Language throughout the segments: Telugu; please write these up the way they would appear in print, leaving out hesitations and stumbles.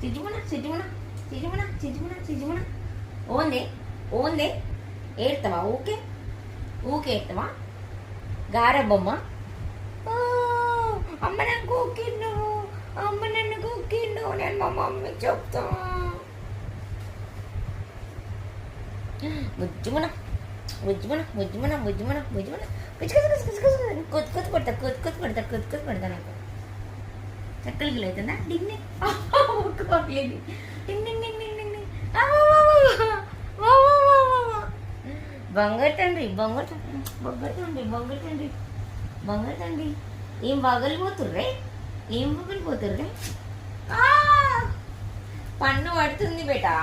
చిజుమున చిజుమున చిజుమున చిజుమున చిజుమున. Only only ఏడతావా? ఊకే ఊకే ఏడతావా? గారబొమ్మ. అమ్మ నన్ను కూకిండు, అమ్మ నన్ను కూకిండు, నేను మా మమ్మీకి చెప్తా. బుజ్జుమున బుజ్జుమున బుజ్జుమున బుజ్జుమున బుజ్జుమున కొత్త కొడతా కొత్త కొడతా కొత్త కొడతా. నాకు చక్కలికి లేతుందా? డింగ్ ఒక్కలేదు. డింగ్ డింగ్ డింగ్ డింగ్ డింగ్. బంగారు తండ్రి బంగారు బంగారు తండ్రి బంగారు తండ్రి బంగారు తండ్రి. ఏం పగలిపోతుర్రే, ఏం పగలిపోతుర్రే. పన్ను పడుతుంది బేటా.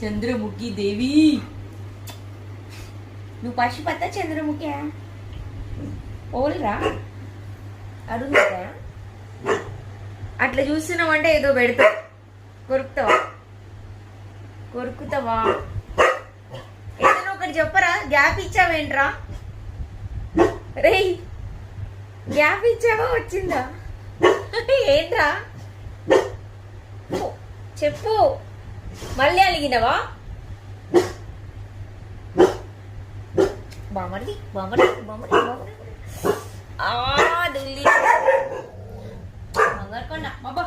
చంద్రముఖి దేవి, నువ్వు పశుపత చంద్రముఖి ఓల్రా అడుగుతా. అట్లా చూస్తున్నావంటే ఏదో పెడతావు. కొరుకుతావా కొరుకుతావా? ఏదైనా ఒకటి చెప్పరా? గ్యాప్ ఇచ్చావేంట్రా? రేయ్ గ్యాప్ ఇచ్చావా? వచ్చిందా? ఏంట్రా చెప్పు. మళ్ళీ అలిగినవా? బామర్ది బామర్ది బామర్ది బామర్ది దుల్లి బంగారు కొండ బాబా.